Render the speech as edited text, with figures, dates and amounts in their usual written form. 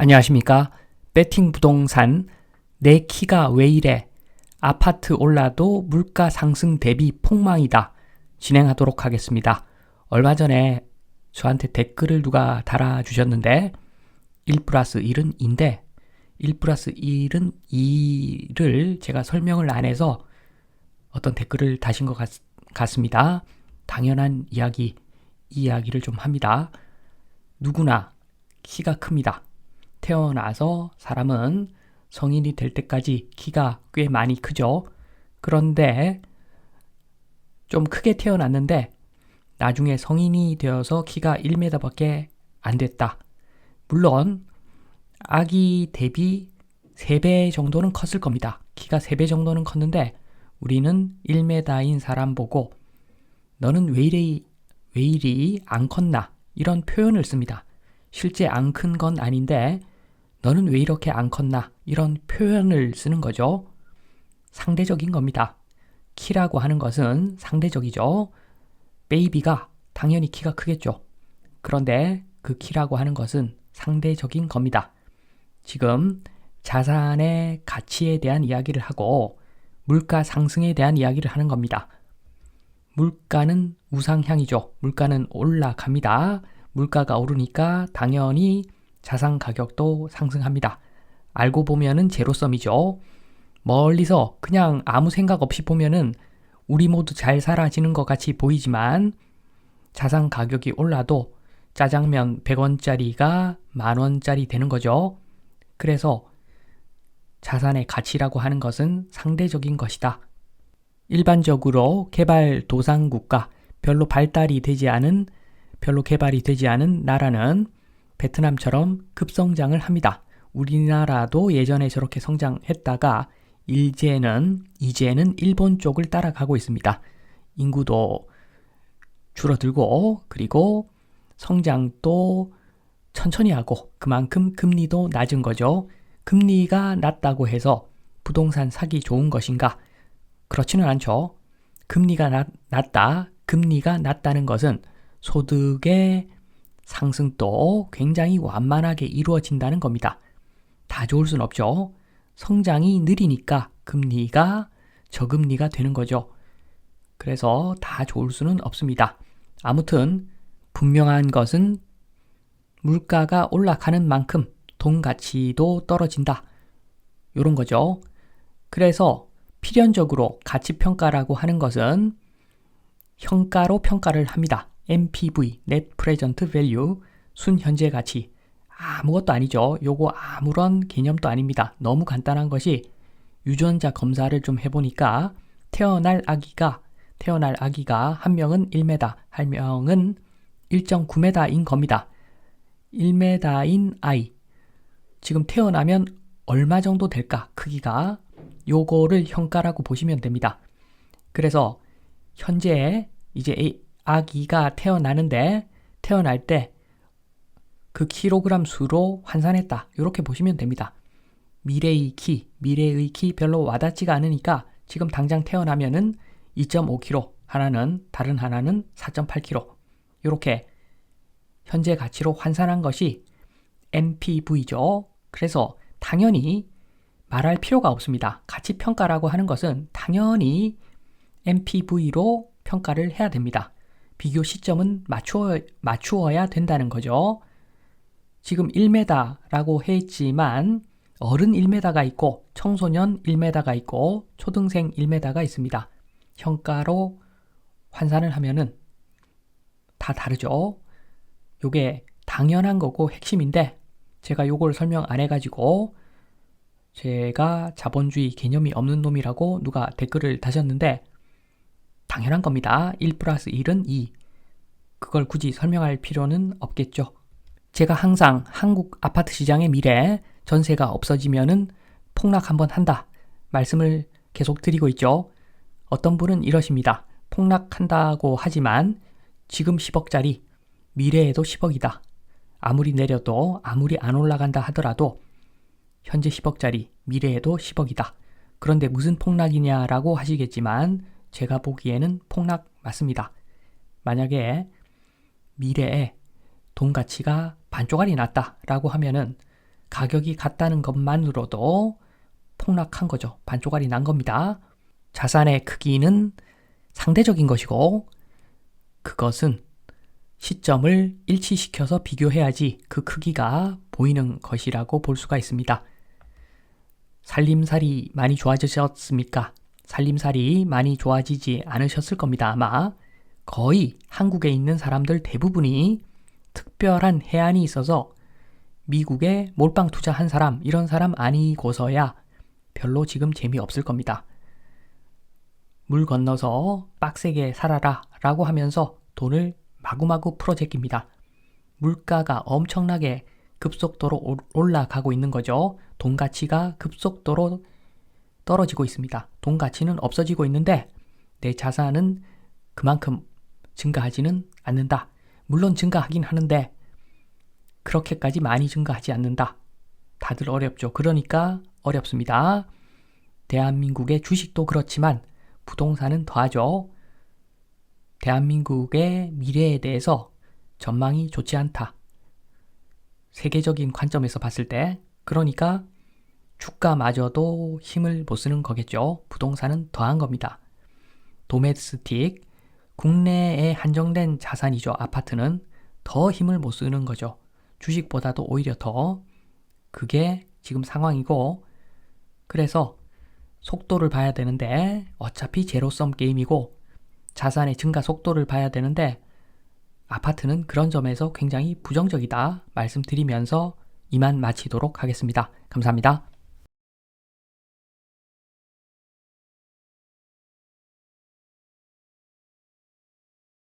안녕하십니까? 배팅 부동산 내 키가 왜 이래? 아파트 올라도 물가 상승 대비 폭망이다. 진행하도록 하겠습니다. 얼마 전에 저한테 댓글을 누가 달아주셨는데 1 플러스 1은 2인데 1 플러스 1은 2를 제가 설명을 안 해서 어떤 댓글을 다신 것 같습니다. 당연한 이야기, 이 이야기를 좀 합니다. 누구나 키가 큽니다. 태어나서 사람은 성인이 될 때까지 키가 꽤 많이 크죠. 그런데 좀 크게 태어났는데 나중에 성인이 되어서 키가 1m밖에 안 됐다. 물론 아기 대비 3배 정도는 컸을 겁니다. 키가 3배 정도는 컸는데 우리는 1m인 사람 보고 너는 왜 이리 안 컸나? 이런 표현을 씁니다. 실제 안 큰 건 아닌데 너는 왜 이렇게 안 컸나? 이런 표현을 쓰는 거죠. 상대적인 겁니다. 키라고 하는 것은 상대적이죠. 베이비가 당연히 키가 크겠죠. 그런데 그 키라고 하는 것은 상대적인 겁니다. 지금 자산의 가치에 대한 이야기를 하고 물가 상승에 대한 이야기를 하는 겁니다. 물가는 우상향이죠. 물가는 올라갑니다. 물가가 오르니까 당연히 자산 가격도 상승합니다. 알고 보면은 제로섬이죠. 멀리서 그냥 아무 생각 없이 보면은 우리 모두 잘 살아지는 것 같이 보이지만 자산 가격이 올라도 짜장면 100원짜리가 10,000원짜리 되는 거죠. 그래서 자산의 가치라고 하는 것은 상대적인 것이다. 일반적으로 개발도상국가, 별로 개발이 되지 않은 나라는 베트남처럼 급성장을 합니다. 우리나라도 예전에 저렇게 성장했다가 이제는 일본 쪽을 따라가고 있습니다. 인구도 줄어들고 그리고 성장도 천천히 하고 그만큼 금리도 낮은 거죠. 금리가 낮다고 해서 부동산 사기 좋은 것인가? 그렇지는 않죠. 금리가 낮다는 것은 소득의 상승도 굉장히 완만하게 이루어진다는 겁니다. 다 좋을 순 없죠. 성장이 느리니까 금리가 저금리가 되는 거죠. 그래서 다 좋을 수는 없습니다. 아무튼 분명한 것은 물가가 올라가는 만큼 돈 가치도 떨어진다. 이런 거죠. 그래서 필연적으로 가치평가라고 하는 것은 현가로 평가를 합니다. NPV, Net Present Value, 순현재 가치. 아무것도 아니죠. 요거 아무런 개념도 아닙니다. 너무 간단한 것이 유전자 검사를 좀 해보니까 태어날 아기가 한 명은 1m, 한 명은 1.9m인 겁니다. 1m인 아이. 지금 태어나면 얼마 정도 될까? 크기가. 요거를 현가라고 보시면 됩니다. 그래서 현재 이제 아기가 태어나는데 태어날 때 그 킬로그램 수로 환산했다. 이렇게 보시면 됩니다. 미래의 키 별로 와닿지가 않으니까 지금 당장 태어나면은 2.5kg, 다른 하나는 4.8kg. 이렇게 현재 가치로 환산한 것이 NPV죠. 그래서 당연히 말할 필요가 없습니다. 가치 평가라고 하는 것은 당연히 NPV로 평가를 해야 됩니다. 비교 시점은 맞추어야 된다는 거죠. 지금 1m라고 했지만 어른 1m가 있고 청소년 1m가 있고 초등생 1m가 있습니다. 현가로 환산을 하면은 다 다르죠. 요게 당연한 거고 핵심인데 제가 요걸 설명 안 해가지고 제가 자본주의 개념이 없는 놈이라고 누가 댓글을 다셨는데 당연한 겁니다. 1 플러스 1은 2. 그걸 굳이 설명할 필요는 없겠죠. 제가 항상 한국 아파트 시장의 미래, 전세가 없어지면은 폭락 한번 한다 말씀을 계속 드리고 있죠. 어떤 분은 이러십니다. 폭락한다고 하지만 지금 10억짜리 미래에도 10억이다. 아무리 내려도 아무리 안 올라간다 하더라도 현재 10억짜리 미래에도 10억이다. 그런데 무슨 폭락이냐라고 하시겠지만 제가 보기에는 폭락 맞습니다. 만약에 미래에 돈 가치가 반쪽알이 났다라고 하면은 가격이 같다는 것만으로도 폭락한 거죠. 반쪽알이 난 겁니다. 자산의 크기는 상대적인 것이고 그것은 시점을 일치시켜서 비교해야지 그 크기가 보이는 것이라고 볼 수가 있습니다. 살림살이 많이 좋아지셨습니까? 살림살이 많이 좋아지지 않으셨을 겁니다. 아마 거의 한국에 있는 사람들 대부분이 특별한 해안이 있어서 미국에 몰빵 투자한 사람, 이런 사람 아니고서야 별로 지금 재미없을 겁니다. 물 건너서 빡세게 살아라 라고 하면서 돈을 마구마구 풀어제낍니다. 물가가 엄청나게 급속도로 올라가고 있는 거죠. 돈 가치가 급속도로 떨어지고 있습니다. 돈 가치는 없어지고 있는데 내 자산은 그만큼 증가하지는 않는다. 물론 증가하긴 하는데 그렇게까지 많이 증가하지 않는다. 다들 어렵죠. 그러니까 어렵습니다. 대한민국의 주식도 그렇지만 부동산은 더하죠. 대한민국의 미래에 대해서 전망이 좋지 않다. 세계적인 관점에서 봤을 때 그러니까 주가마저도 힘을 못 쓰는 거겠죠. 부동산은 더한 겁니다. 도메스틱, 국내에 한정된 자산이죠. 아파트는 더 힘을 못 쓰는 거죠. 주식보다도 오히려 더 그게 지금 상황이고 그래서 속도를 봐야 되는데 어차피 제로섬 게임이고 자산의 증가 속도를 봐야 되는데 아파트는 그런 점에서 굉장히 부정적이다 말씀드리면서 이만 마치도록 하겠습니다. 감사합니다.